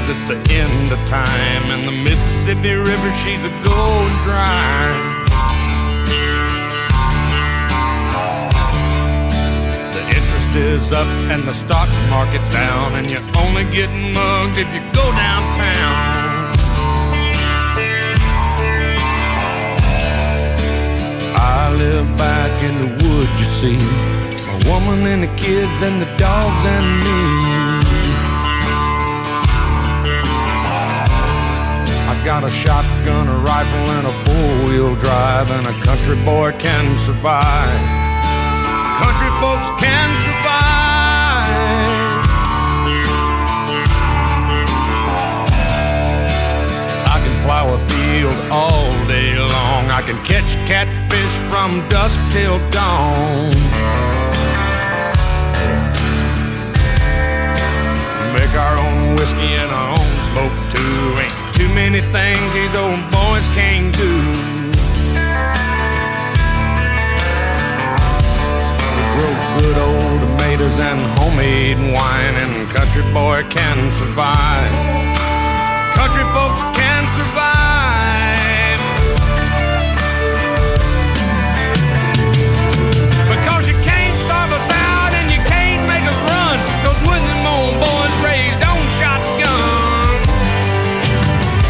'cause it's the end of time, and the Mississippi River, she's a going dry. The interest is up and the stock market's down, and you're only getting mugged if you go downtown. I live back in the woods, you see, a woman and the kids and the dogs and me. I got a shotgun, a rifle, and a four-wheel drive, and a country boy can survive. Country folks can survive. I can plow a field all day long. I can catch catfish from dusk till dawn. Make our own whiskey and our own smoke too. Ain't too many things these old boys can't do. We grow good old tomatoes and homemade wine, and country boy can survive. Country folks can survive. Because you can't starve us out and you can't make us run, 'cause when them old boys raised on shotguns,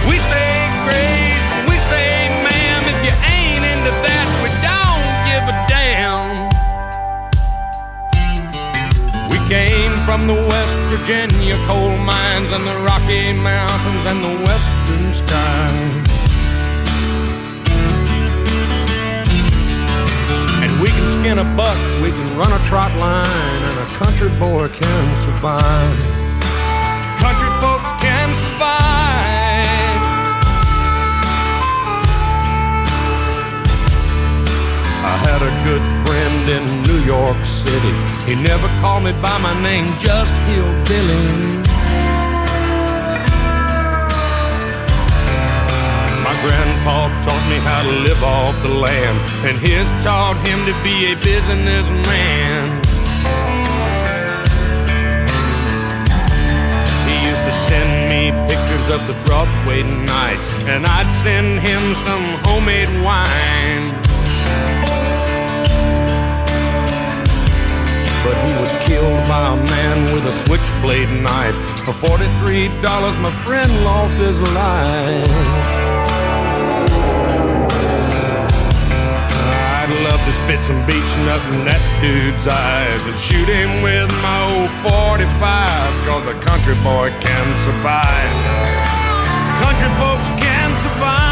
we say grace, we say ma'am. If you ain't into that, we don't give a damn. We came from the West Virginia coal mines and the Rocky Mountains and the western skies. And we can skin a buck, we can run a trot line, and a country boy can survive. Country folks can survive. I had a good friend in New York City. He never called me by my name, just Hillbilly. My grandpa taught me how to live off the land, and his taught him to be a businessman. He used to send me pictures of the Broadway nights, and I'd send him some homemade wine. But he was killed by a man with a switchblade knife. For $43, my friend lost his life. I'd love to spit some beach nut in that dude's eyes and shoot him with my old 45, 'cause a country boy can survive. Country folks can survive.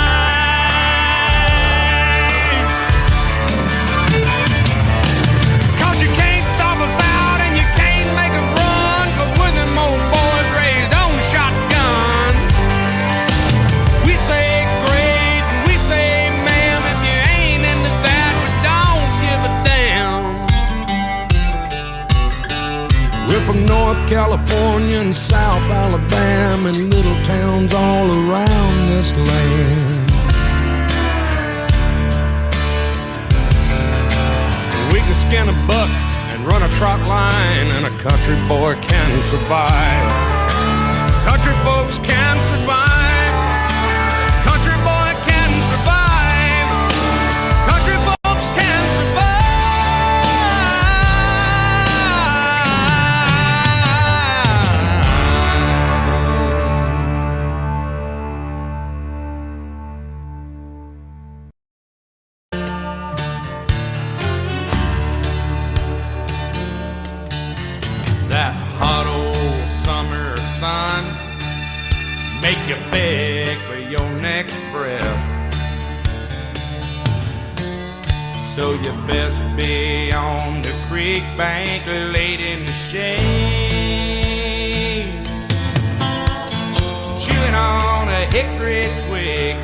We're from North California and South Alabama and little towns all around this land. We can skin a buck and run a trot line, and a country boy can survive. Country folks can survive. Country boy can survive. Country folks can survive. That hot old summer sun make you beg for your next breath. So you best be on the creek bank laid in the shade, chewing on a hickory twig.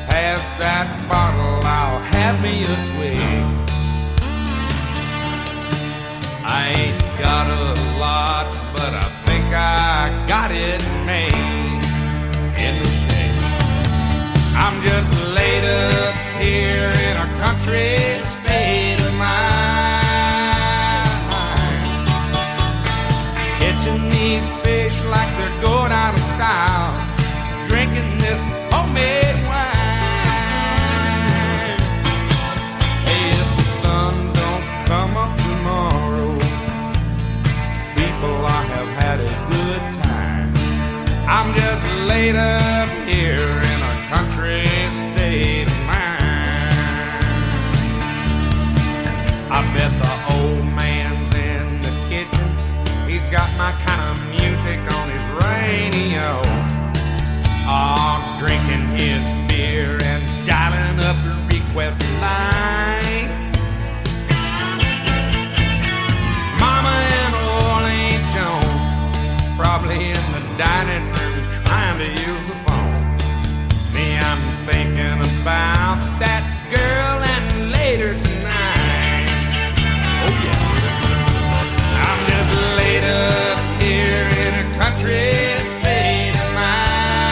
Pass that bottle, I'll have me a swig. I ain't got a lot, but I think I got it made in the shade. I'm just laid up here in a country state of mind, catching these fish like they're going out of style. laid up here in a country state of mind. I bet the old man's in the kitchen. He's got my kind of music on his radio. Oh, drinking his beer and dialing up the request lines. Mama and old Aunt Joan probably in the dining room trying to use the phone. Me, I'm thinking about that girl and later tonight. Oh yeah, I'm just laid up here in a country state of mind.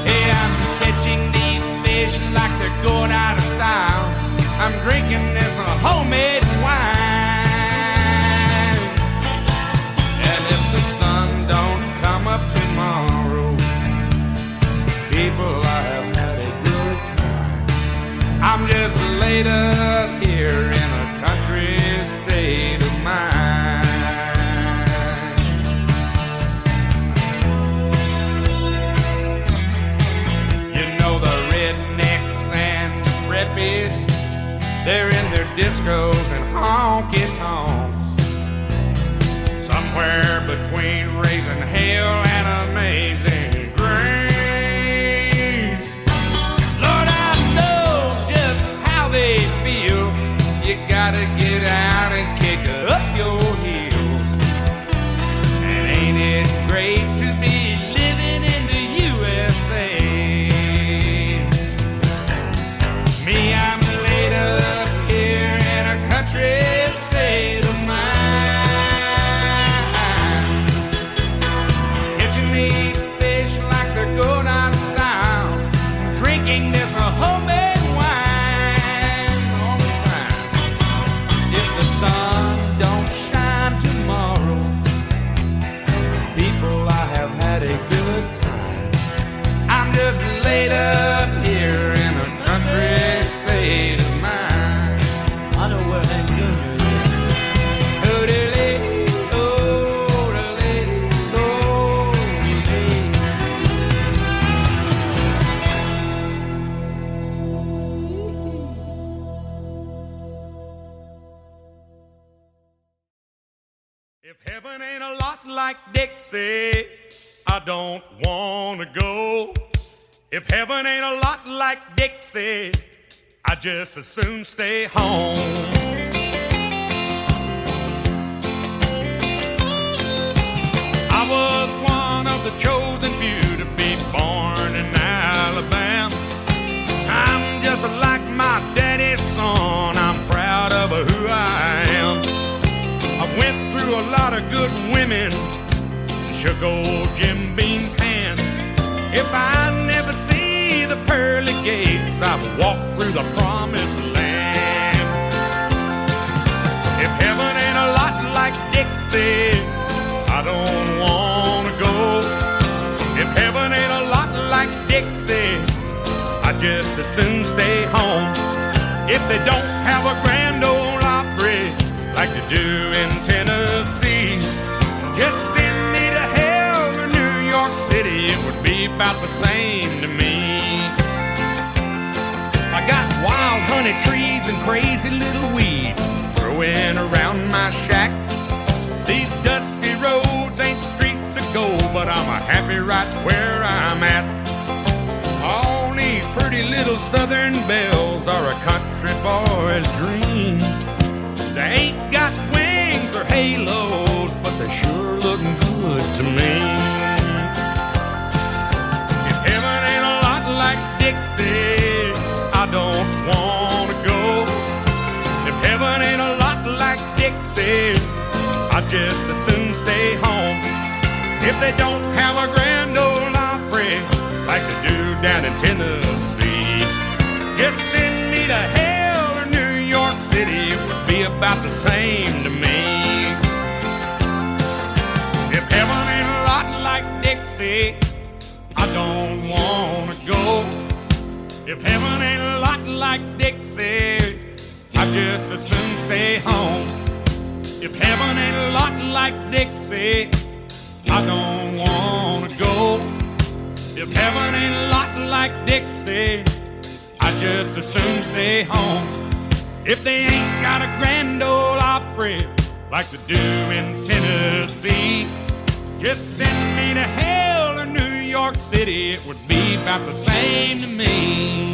Hey, I'm catching these fish like they're going out of style. I'm drinking this homemade wine. And if the sun don't come up tomorrow, people, I have had a good time. I'm just laid up here in a country state of mind. You know the rednecks and the preppies, they're in their discos and honky-tonks, somewhere between raising hell and amazing grace. Lord, I know just how they feel. You gotta get out and kick up your heels. And ain't it great to be living in the USA? Me, I'm laid up here in a country state of mind, catching these fish like they're going out of style, drinking this homemade wine all the time. If the sun don't shine tomorrow, people, I have had a good time. I'm just laid up here in a country state of mind. I know where Hank Jr. is. If heaven ain't a lot like Dixie, I don't wanna go. If heaven ain't a lot like Dixie, I just as soon stay home. I was one of the chosen few to be born in Alabama. I'm just like my daddy's son. I'm proud of who I am. I went through a lot of good women and shook old Jim Beam's hand. If I never see the pearly gates, I've walked through the promised land. If heaven ain't a lot like Dixie, I don't wanna go. If heaven ain't a lot like Dixie, I just as soon stay home. If they don't have a Grand Ole Opry like they do in Tennessee, just send me to hell or New York City, it would be about the same to me. I got wild honey trees and crazy little weeds growing around my shack. These dusty roads ain't streets of gold, but I'm happy right where I'm at. All these pretty little southern belles are a country boy's dream. They ain't got wings or halos, but they're sure looking good to me. If heaven ain't a lot like Dixie, I don't wanna go. If heaven ain't a lot like Dixie, I just as soon stay home. If they don't have a Grand Ole Opry like they do down in Tennessee, just send me to hell or New York City, it would be about the same to me. If heaven ain't a lot like Dixie, I don't wanna go. If heaven ain't a lot like Dixie, I just as soon stay home. If heaven ain't a lot like Dixie, I don't want If heaven ain't locked like Dixie, I just as soon stay home. If they ain't got a grand ole Opry like they do in Tennessee, just send me to hell or New York City, it would be about the same to me.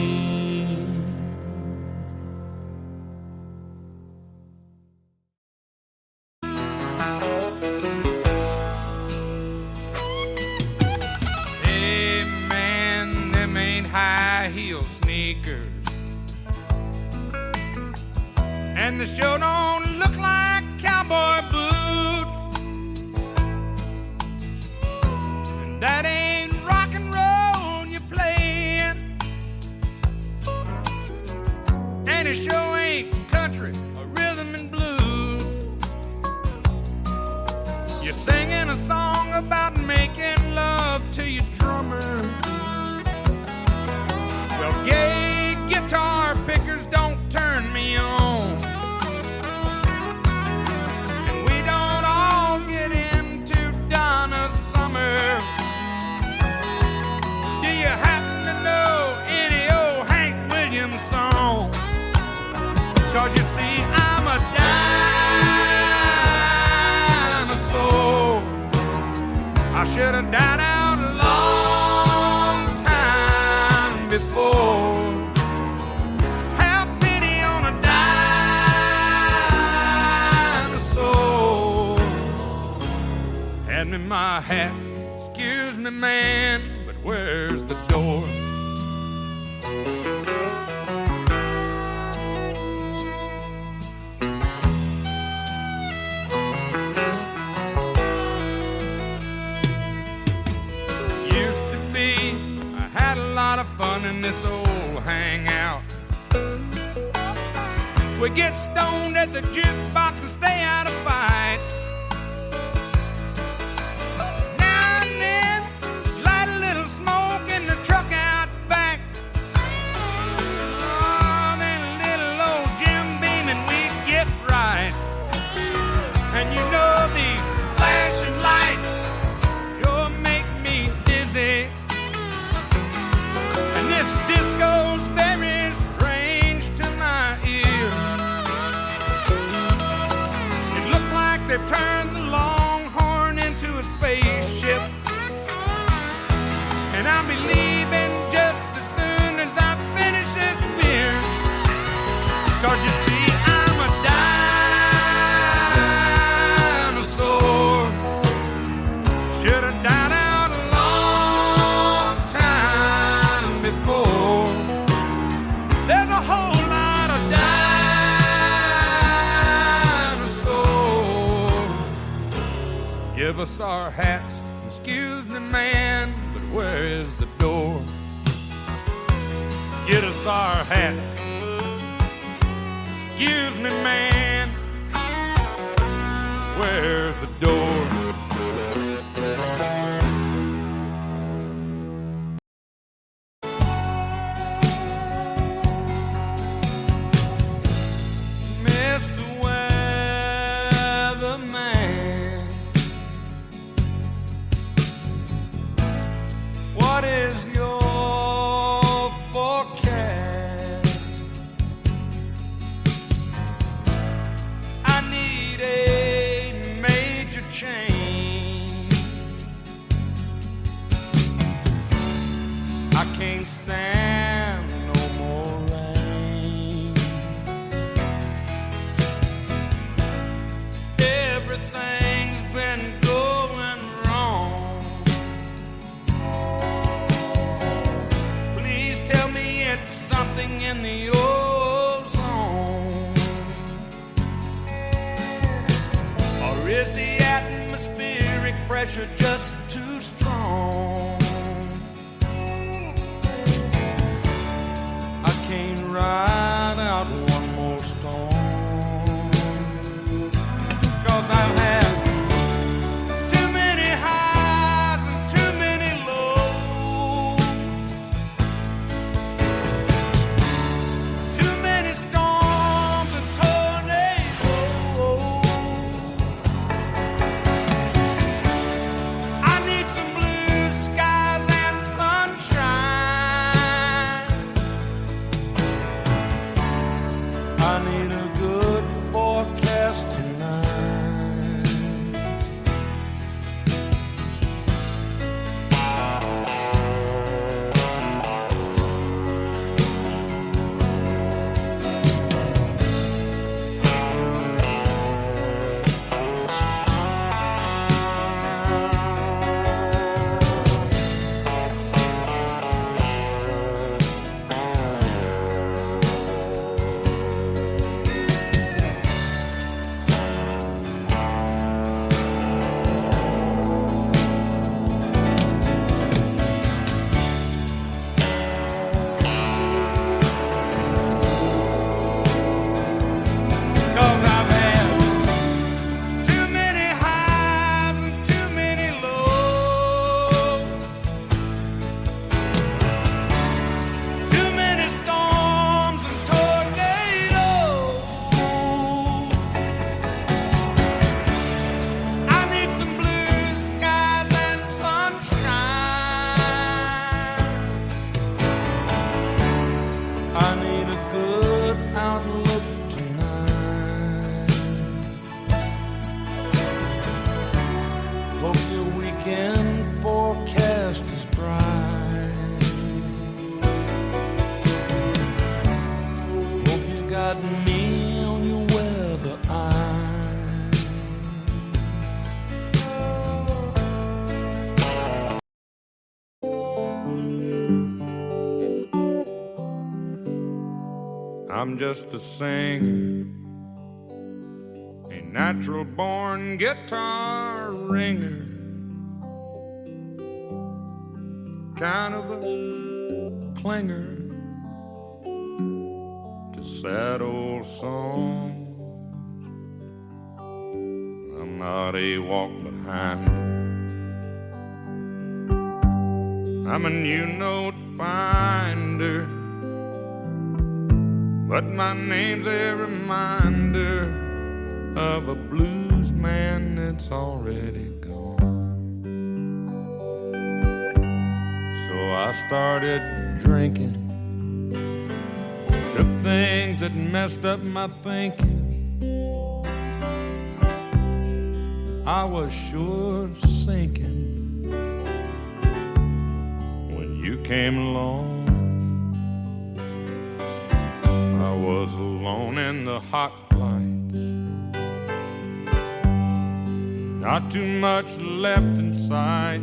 Hey man, them ain't high heel sneakers, and the show don't look like cowboy boots, and that ain't rock and roll you're playing, and it sure ain't country or rhythm and blues. You're singing a song about making love to your drummer. Well, gay guitar pickers don't turn me on, and we don't all get into Donna Summer. Do you happen to know any old Hank Williams song? 'Cause you see, I'm a dinosaur. I should have died out a long time before. Have pity on a dinosaur. Hand me my hat, excuse me man, but where's the door? Used to be, I had a lot of fun in this old hangout. We get stoned at the jukebox and stay out of fights. Now and then, light a little smoke in the truck out back. Oh, then a little old Jim Beam and we get right. And you know these flashing lights sure make me dizzy. And this disco's very strange to my ear. It looks like they've turned the Longhorn into a spaceship, and I'll be leaving just as soon as I finish this beer. 'Cause you see, I'm a dinosaur. Should have died out a long time before. There's a whole lot of dinosaurs. Give us our hats, excuse me man, but where is the door? Get us our hats, excuse me man, where's the door? Mr. Weatherman, what is your forecast? I need a major change. I can't stand no more rain. Everything's been going wrong. Please tell me it's something in the ozone. Or is the atmospheric pressure just too strong? I can't ride out one more storm, 'cause I've had too many highs and too many lows, too many storms and tornadoes. I need some blue skies. I need a good forecast tonight. Forecast is bright. Hope you got me on your weather eye. I'm just a singer, a natural born guitar ringer, kind of a clinger to sad old songs. I'm not a walk behind. I'm a new note finder, but my name's a reminder of a blues man that's already gone. So I started drinking, took things that messed up my thinking. I was sure sinking when you came along. I was alone in the hot lights, not too much left inside.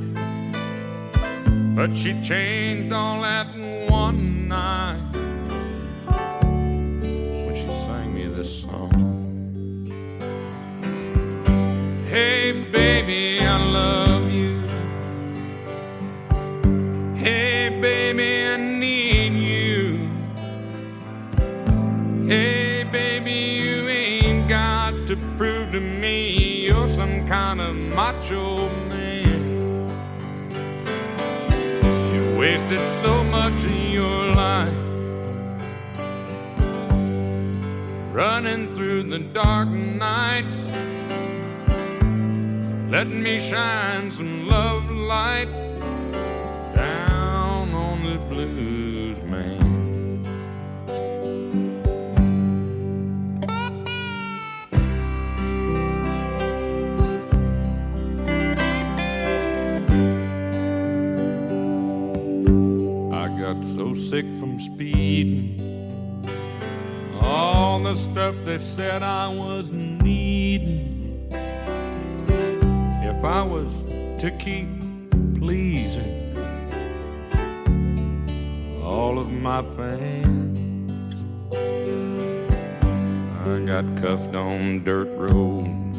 But she changed all that in one night when she sang me this song. Hey baby, I love you. Hey baby, I need you. Hey baby, you ain't got to prove to me you're some kind of macho man. Wasted so much of your life running through the dark nights, letting me shine some love light down on the blues man. Got so sick from speeding, all the stuff they said I was needing. If I was to keep pleasing all of my fans, I got cuffed on dirt roads,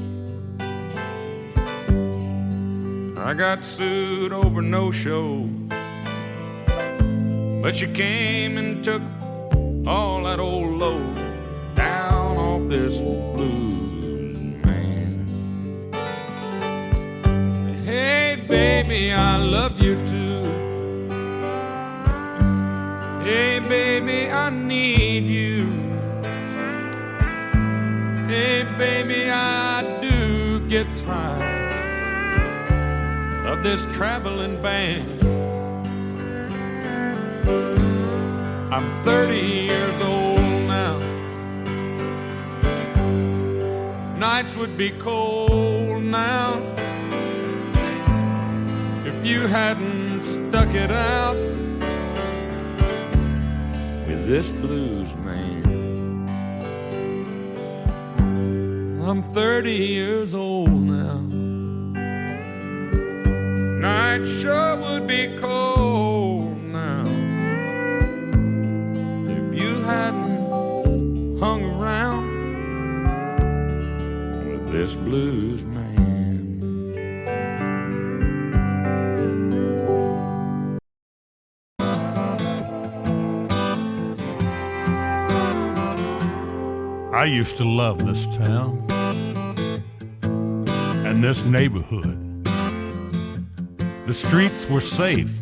I got sued over no-show. But you came and took all that old load down off this blues man. Hey baby, I love you too. Hey baby, I need you. Hey baby, I do get tired of this traveling band. I'm 30 years old now, nights would be cold now if you hadn't stuck it out with this blues man. I'm 30 years old now. Night sure would be cold now if you hadn't hung around with this blues man. I used to love this town and this neighborhood. The streets were safe.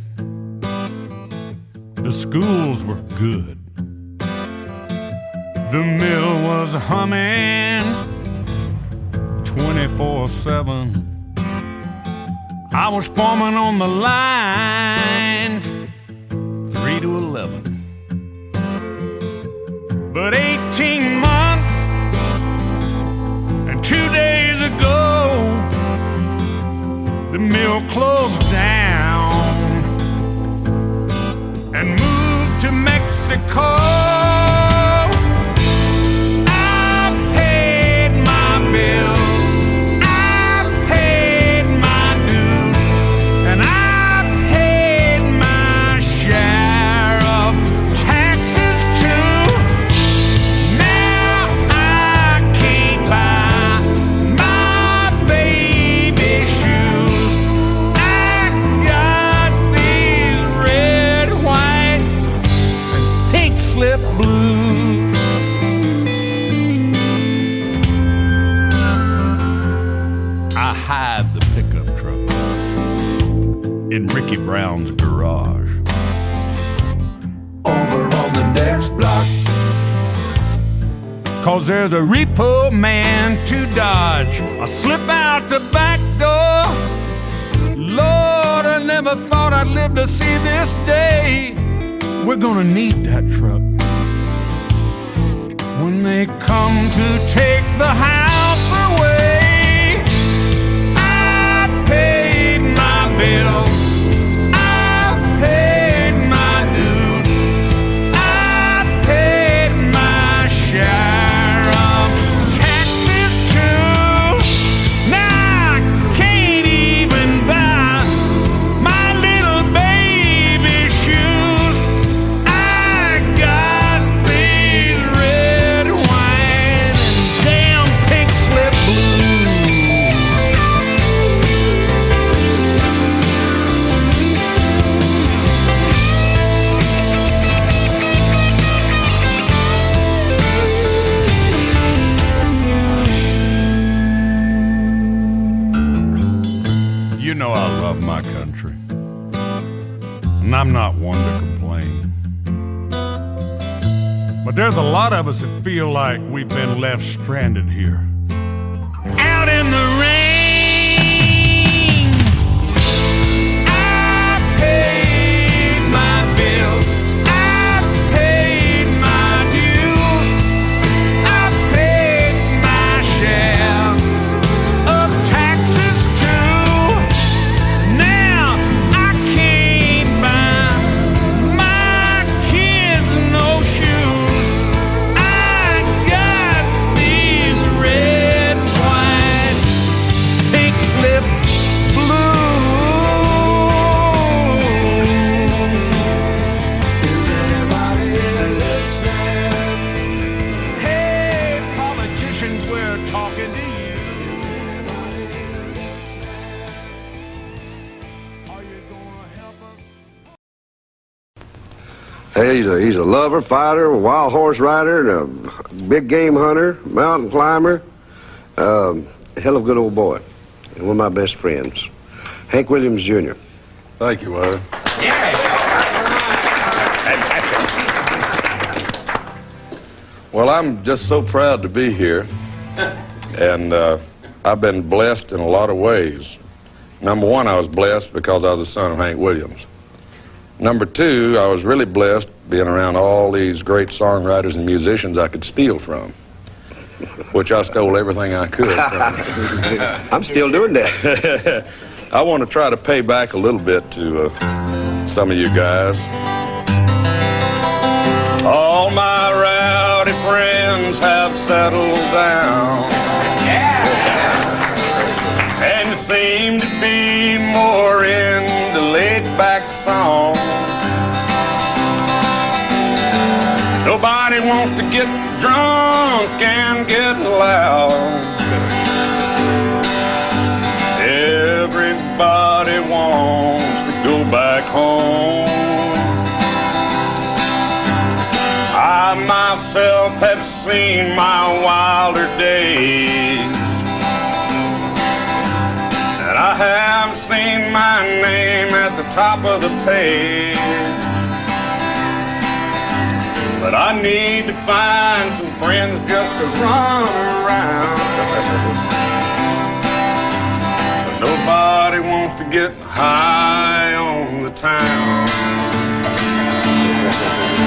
The schools were good. The mill was humming 24/7. I was foreman on the line 3 to 11. But 18 months and 2 days ago, the mill closed down and moved to Mexico. I paid my bills, I paid my dues, and I paid my share of taxes too. Now I can't buy my baby shoes. I got these red, white, and pink slip blues. I hide the pickup truck in Ricky Brown's garage. Over on the next block, 'Cause there's a repo man to dodge. I slip out the back door. Lord, I never thought I'd live to see this day. We're gonna need that truck when they come to take the house away. I paid my bills, I paid my dues, I paid my share of taxes too. Now I can't even buy my little baby shoes. I got these red, white, and damn pink slip blues. You know I love my country, and I'm not one to complain. But there's a lot of us that feel like we've been left stranded here, out in the rain. I paid my bills, I paid my dues, I paid my share of taxes too. Now I can't buy my kids no shoes. I got these red, white, pink slip blues. is anybody listening? Hey, politicians, we're talking to you. Are you gonna help us? Hey, he's a lover, fighter, a wild horse rider, and a big game hunter, mountain climber. Hell of a good old boy. And one of my best friends. Hank Williams, Jr. Thank you, Wade. Well, I'm just so proud to be here, and I've been blessed in a lot of ways. Number one, I was blessed because I was the son of Hank Williams. Number two, I was really blessed being around all these great songwriters and musicians I could steal from. which I stole everything I could from. I'm still doing that. I want to try to pay back a little bit to some of you guys. All my rowdy friends have settled down. And seem to be more into laid-back songs. Nobody wants to get drunk and get loud. Everybody wants to go back home. I myself have seen my wilder days, and I have seen my name at the top of the page. But I need to find some friends just to run around. But nobody wants to get high on the town.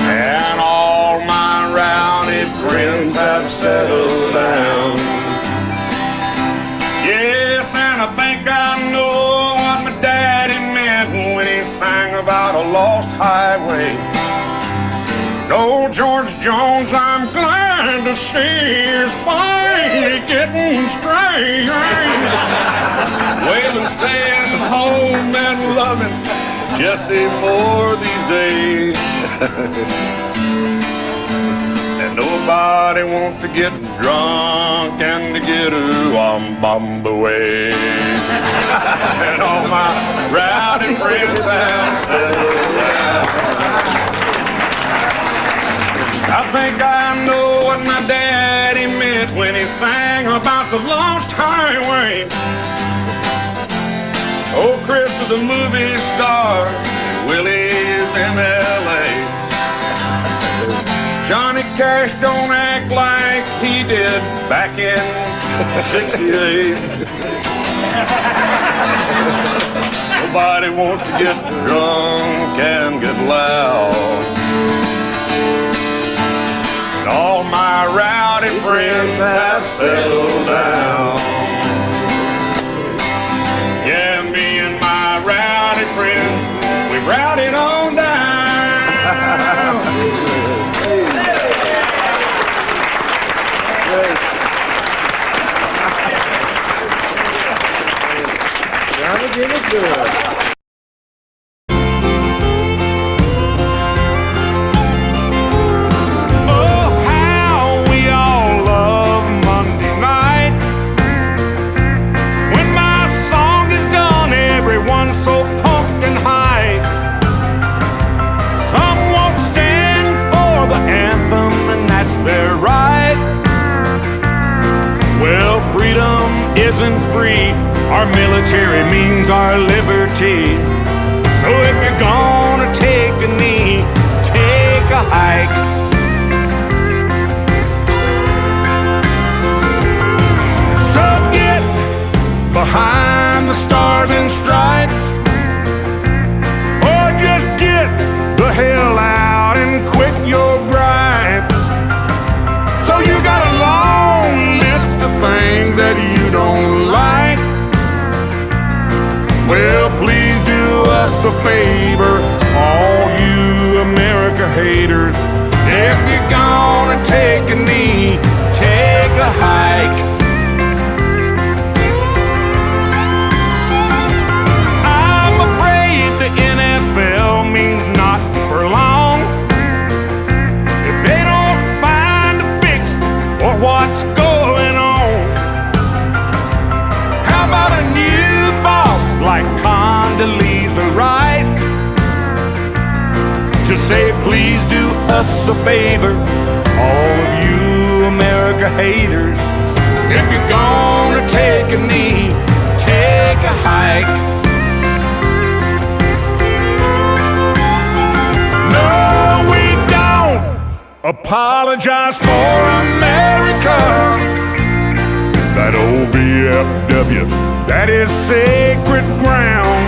And all my rowdy friends have settled down. Yes, and I think I know what my daddy meant when he sang about a lost highway. No, George Jones, I'm glad to see is finally getting straight. Waylon staying home and loving Jesse Moore these days. And nobody wants to get drunk and to get away. And all my rowdy friends have settled down. I think I know what my daddy meant when he sang about the lost highway. Oh, Chris is a movie star, and Willie's in L.A. Johnny Cash don't act like he did back in '68. Nobody wants to get drunk and get loud. All my rowdy friends have settled down. Yeah, me and my rowdy friends, we rowdied on down. Johnny did it good. Isn't free. Our military means our liberty. So if you're gonna take a knee, take a hike. So get behind the stars and stripes, or just get the hell out and quit your gripes. So you got a long list of things that you don't like. Well, please do us a favor, all you America haters. If you're gonna take a knee, take a hike. I'm afraid the NFL means not for long. If they don't find a fix for what's going on, how about a new boss like Condoleezza Rice to say, please do us a favor, all of you America haters. If you're gonna take a knee, take a hike. No, we don't apologize for America. That old BFW, that is sacred ground.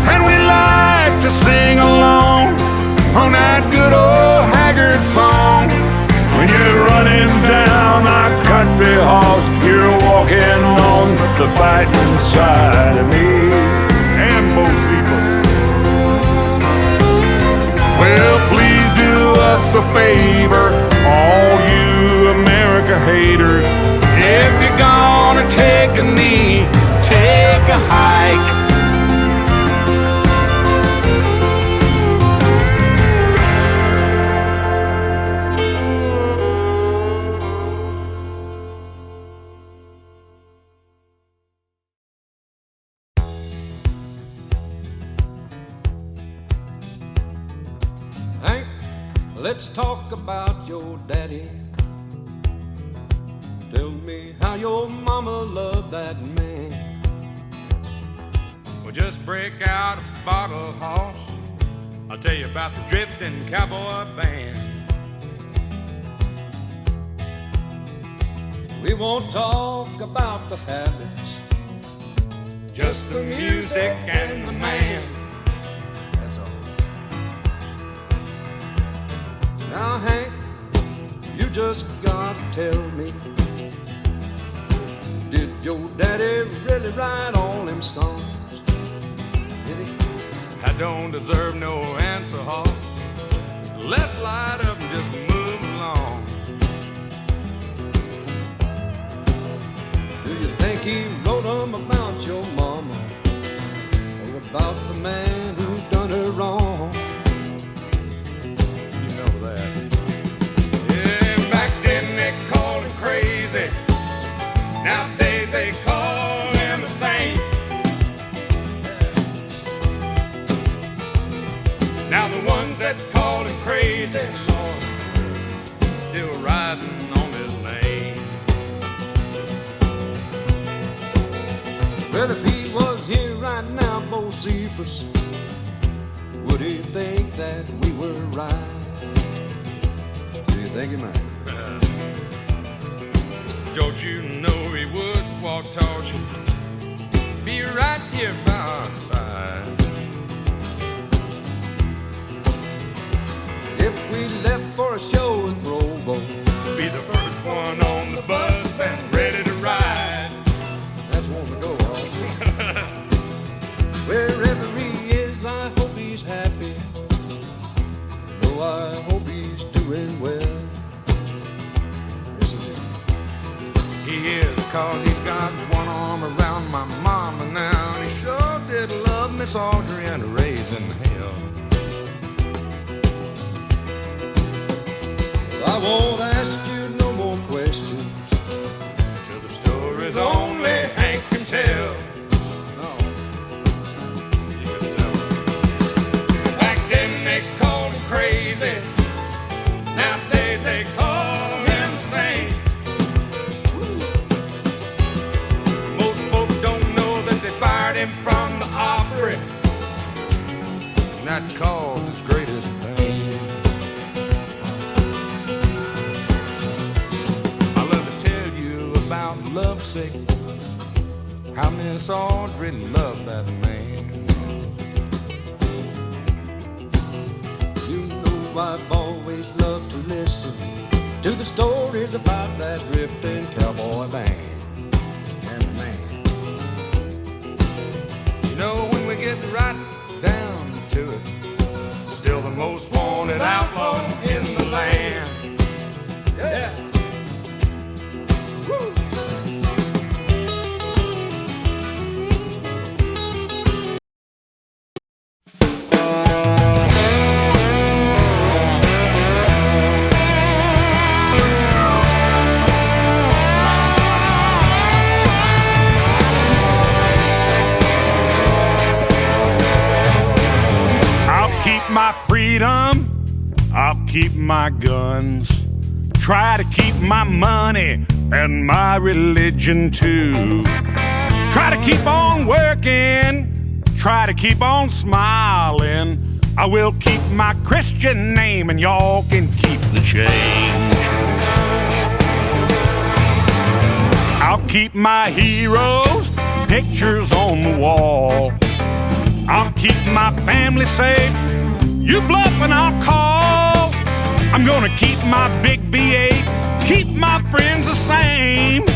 And we like to sing along on that good old Haggard song. When you're running down balcony, take a hike. Hank, let's talk about your daddy. Tell me how your mama loved that man. Well, just break out a bottle, hoss. I'll tell you about the drifting cowboy band. We won't talk about the habits, just the music and the man. That's all. Now, Hank, you just gotta tell me, did your daddy really write all them songs? Did he? I don't deserve no answer, hoss. Let's light up and just move along. Do you think he wrote them about your mama, or about the man who done her wrong? You know that. Yeah, back then they called him crazy. Nowadays they call him a saint. Now the ones that called him crazy, Lord, still riding on his lane. Well, if he was here right now, Bocephus, would he think that we were right? Do you think he might? Don't you know he would walk towards you, be right here by our side. If we left for a show in Provo, be the first one on the bus and ready to ride. That's one to go on. Wherever he is, I hope he's happy. No, I hope he's doing well. He is, 'cause he's got one arm around my mama now. And he sure did love Miss Audrey and raising hell. I won't ask you no more questions till the story's only Hank can tell. No, you can tell. Back then they called him crazy. Nowadays they call him sane. Fired him from the Opry, and that caused his greatest pain. I love to tell you about Lovesick, how Miss Audrey loved that man. You know I've always loved to listen to the stories about that drifting cowboy band. You know, when we get right down to it, still the most wanted outlaw in the land. Yeah. Woo. My freedom, I'll keep my guns, try to keep my money and my religion too. Try to keep on working, try to keep on smiling. I will keep my Christian name and y'all can keep the change. I'll keep my heroes' pictures on the wall. I'll keep my family safe. You bluff and I'll call. I'm gonna keep my big V8, keep my friends the same.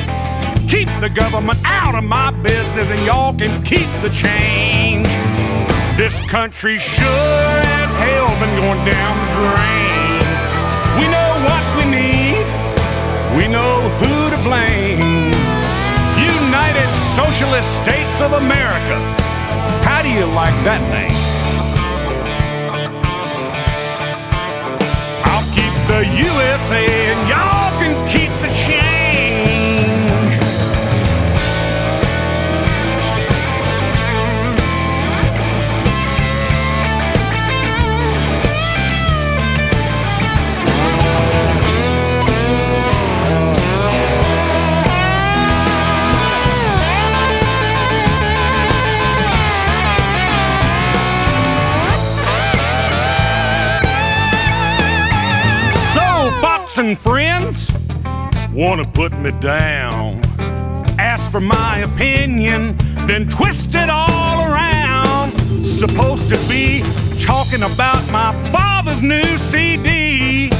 Keep the government out of my business and y'all can keep the change. This country sure as hell been going down the drain. We know what we need, we know who to blame. United Socialist States of America. How do you like that name? I'll keep the USA and y'all can keep the change. And friends wanna put me down, ask for my opinion, then twist it all around. Supposed to be talking about my father's new CD.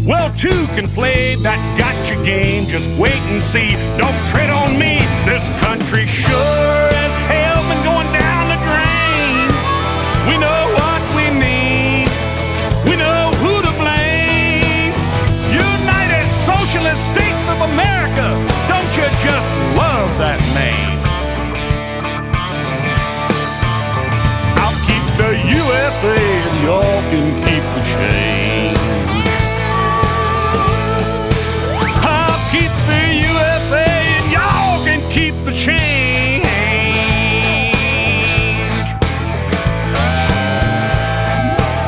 Well, two can play that gotcha game. Just wait and see. Don't tread on me. This country sure as hell been going down the drain. We know what we need. We know who to blame. Socialist States of America, don't you just love that name? I'll keep the USA and y'all can keep the change. I'll keep the USA and y'all can keep the change.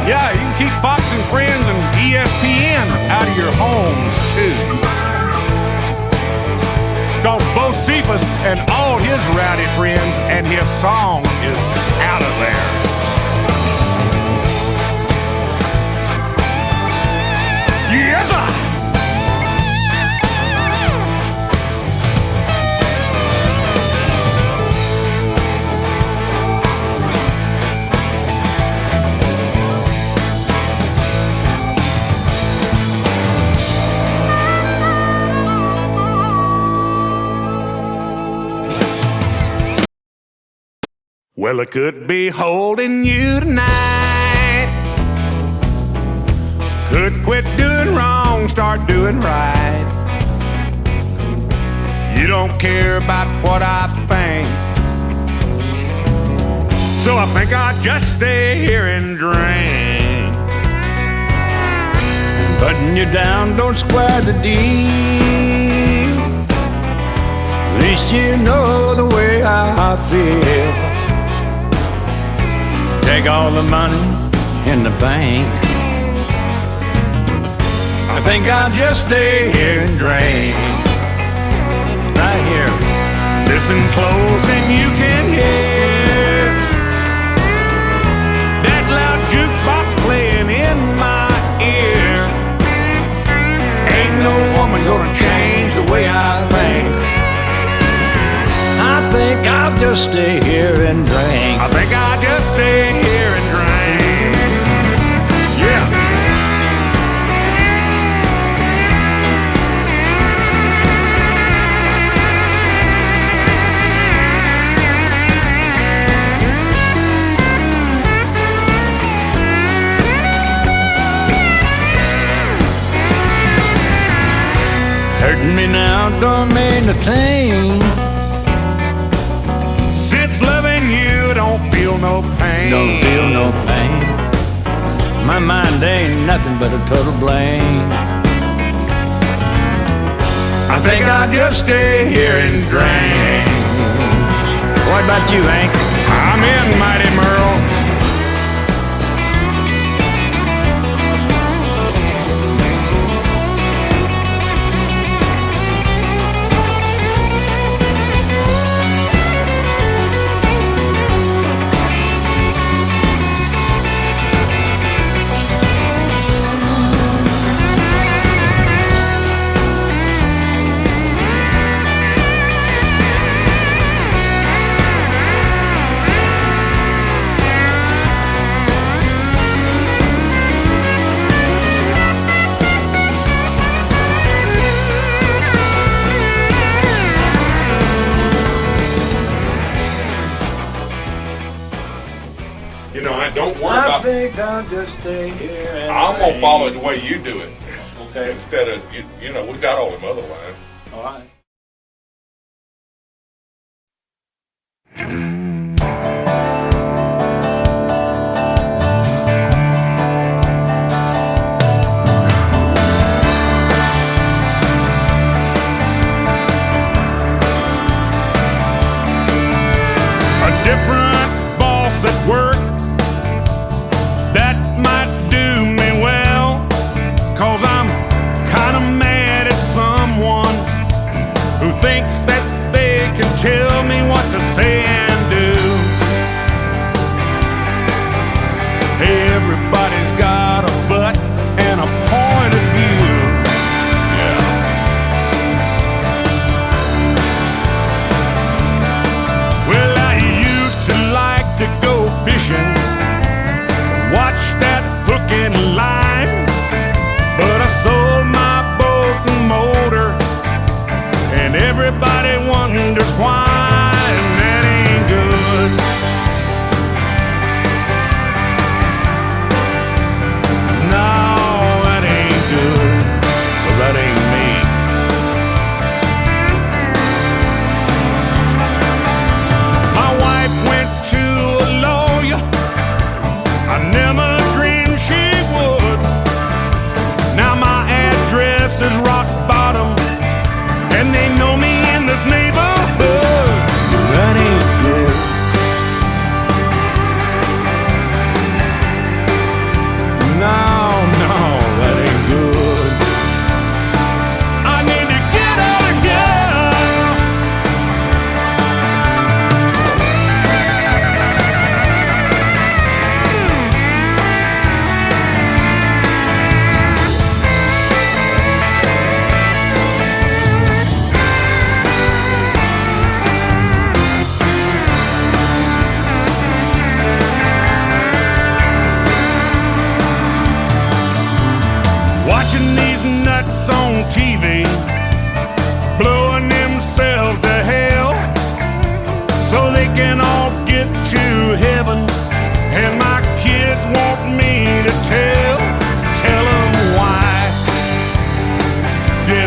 Yeah, you can keep Fox and Friends and ESPN out of your homes too. Cause Bo Cephas and all his rowdy friends and his song is out of there. Yes, sir! Well, I could be holding you tonight. Could quit doing wrong, start doing right. You don't care about what I think, so I think I'll just stay here and drink. Button you down, don't square the deal. At least you know the way I feel. Take all the money in the bank. I think I'll just stay here and drink. Right here. Listen close and you can hear that loud jukebox playing in my ear. Ain't no woman gonna change the way I think. I think I'll just stay here and drink. I think I'll just stay here and drink. Yeah. Hurting me now don't mean a thing. Don't feel no pain. Don't feel no pain. My mind ain't nothing but a total blame. I think I'll just stay here and drink. What about you, Hank? I'm in, Mighty Merle. Don't worry about it. I think I'll just stay here and I'm going to follow it the way you do it. Okay. Instead of, we got all them other lines. All right.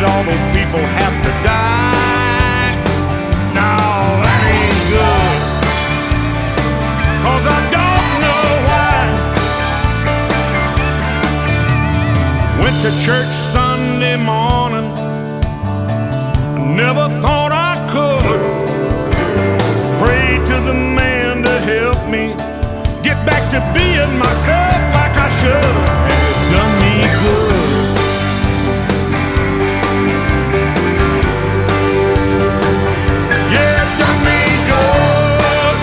all those people have to die. No, that ain't good, 'cause I don't know why. Went to church Sunday morning, never thought I could. Prayed to the man to help me get back to being myself like I should, and it done me good. Yeah, it done me good.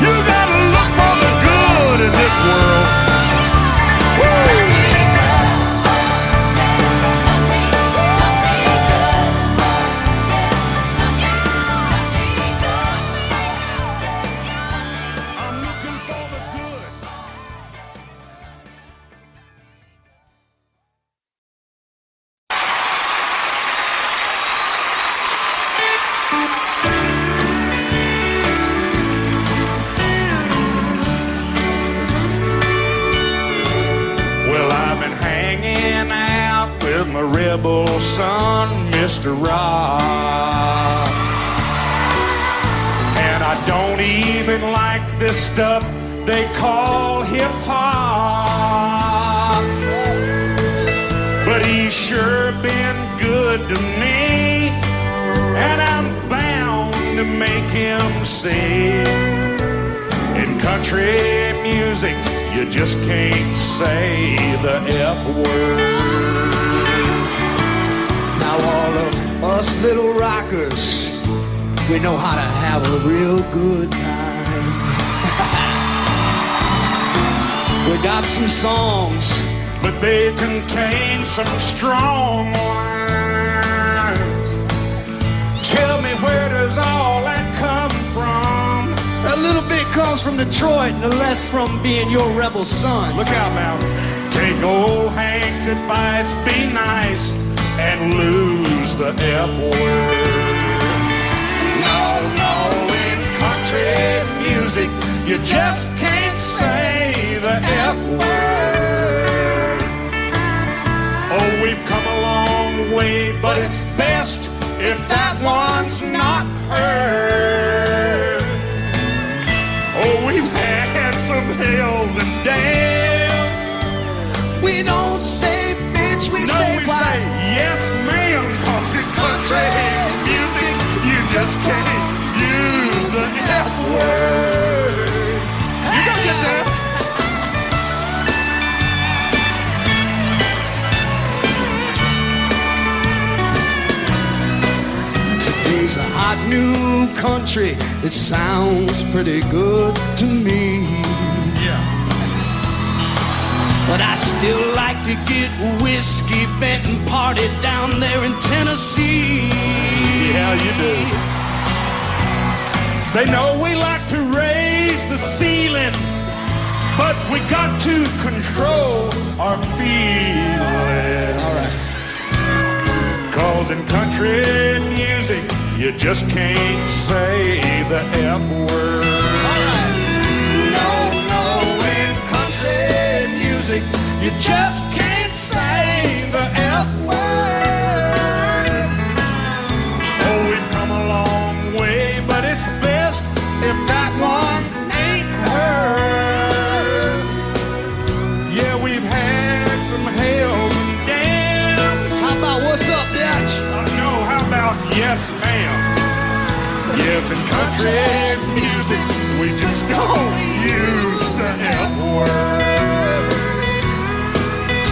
You gotta look for the good in this world. Woo! I'm looking for the good. Well, I've been hanging out with my rebel son, Mr. Rock. And I don't even like this stuff they call hip-hop. But he's sure been good to me, and I'm bound to make him see. In country music, you just can't say the F word. Now all of us little rockers, we know how to have a real good time. We got some songs, but they contain some strong lines. Tell me, where does all that come from? a little bit comes from Detroit and the rest from being your rebel son. Look out now. Take old Hank's advice, be nice, and lose the F word. No, no, in country music, you just can't say the F word. Oh, we've come a long way, but it's best if that one's not heard. Oh, we've had some hells and dams. We don't say bitch, we No, say we why. say yes, ma'am, 'cause in country music, you just can't use the F word. You gotta get that. Today's a hot new country, it sounds pretty good to me. Yeah. But I still like to get whiskey bent and party down there in Tennessee. Yeah, you do. They know we like to raise the ceiling, but we got to control our feelings. All right. 'Cause in country music, you just can't say the F word. All right. No, no, in country music, you just can't say the F word. Oh, we've come a long way, but it's best if that one ain't heard. Yeah, we've had some hells and dams. How about what's up, bitch? No, how about yes, ma'am? Yes, in country music, we just don't use the F word.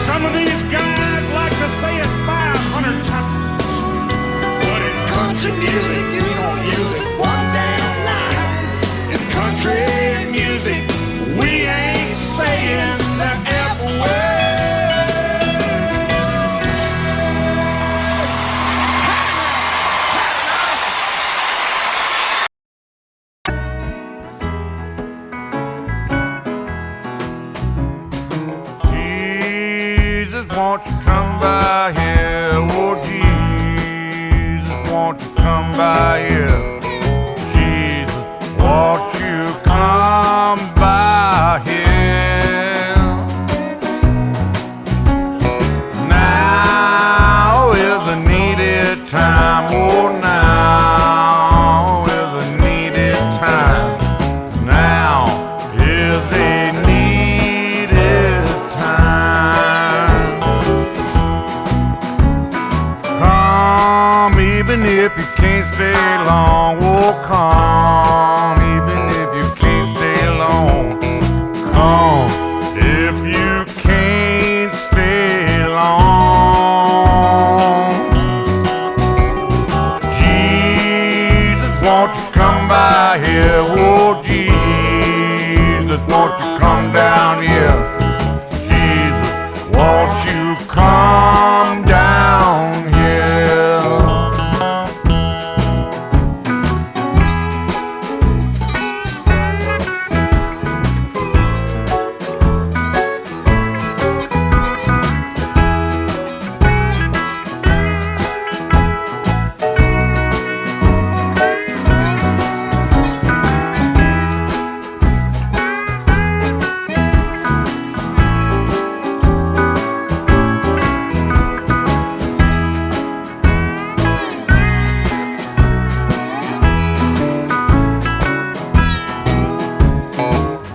Some of these guys like to say it 500 times, but in country music, you don't use it one damn line. In country music, we ain't saying the F word. Jesus, won't you come by here? Oh, Jesus, won't you come by here? Jesus, won't you come by here? Now is the time. Oh, now is a needed time. Now is a needed time. Come even if you can't stay long. Oh, come even if you can't stay long. Come if you can't stay long. Jesus, won't you come by here? Oh, Jesus, won't you come down here? Jesus, won't you come down here?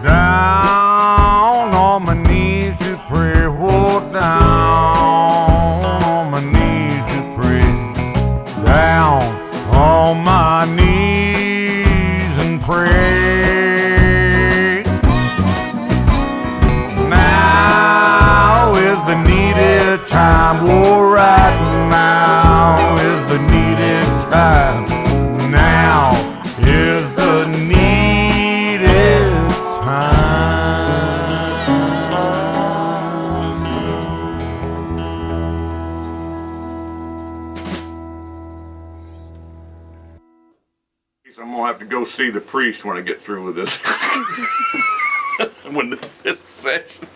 Down on my knees to pray, oh, down on my knees to pray, down on my knees and pray. Now is the needed time, oh, right now is the needed time. Now is the needed time. I'm gonna have to go see the priest when I get through with this. When this session.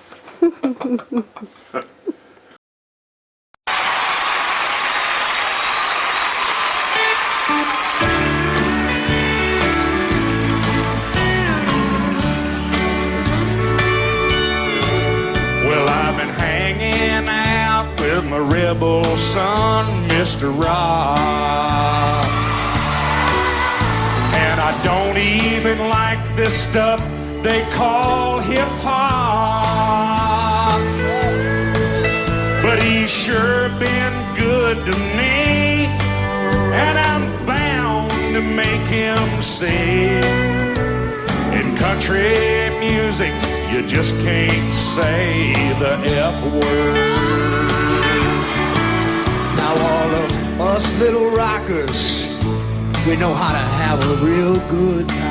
Well, I've been hanging out with my rebel son, Mr. Rock. And I don't even like this stuff they call hip-hop. But he's sure been good to me, and I'm bound to make him see. In country music, you just can't say the F word. Now all of us little rockers, we know how to have a real good time.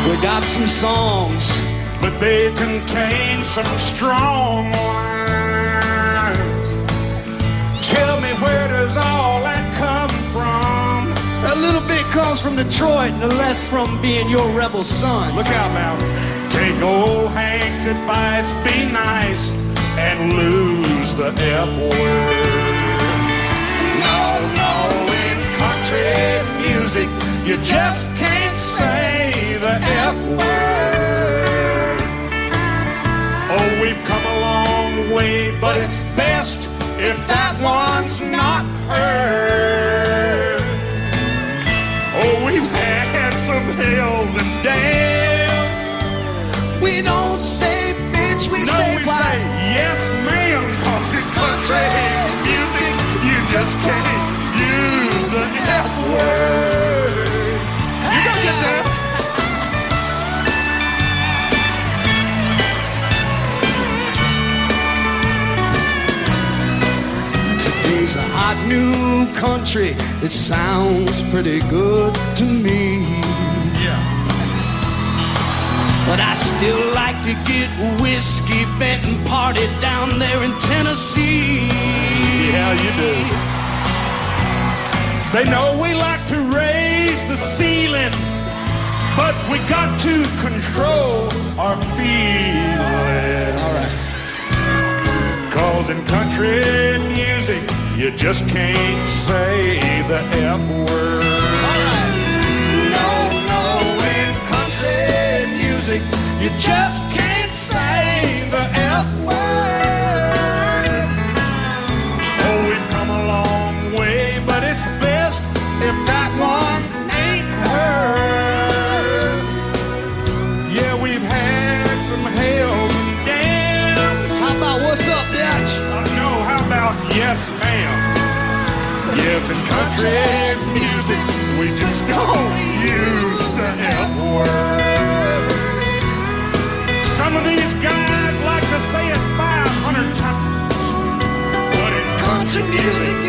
We got some songs, but they contain some strong lines. Tell me, where does all that come from? A little bit comes from Detroit and the rest from being your rebel son. Look out now. Take old Hank's advice, be nice, and lose the F word. No, in country music, you just can't say the F word. Oh, we've come a long way, but it's best if that one's not heard. Oh, we've had some hills and dales. We don't say bitch, we say yes, ma'am. 'Cause in country music, you just can't use the F word. You gotta get that. Today's a hot new country. It sounds pretty good to me. Yeah. But I still like to get whiskey bent and party down there in Tennessee. Yeah, you do. They know we like to raise the ceiling, but we got to control our feelings. All right. 'Cause in country music, you just can't say the F word. All right. No, in country music, you just can't say the F word. Yes, ma'am. Yes, in country music, we just don't use the F word. Some of these guys like to say it 500 times, but in country music,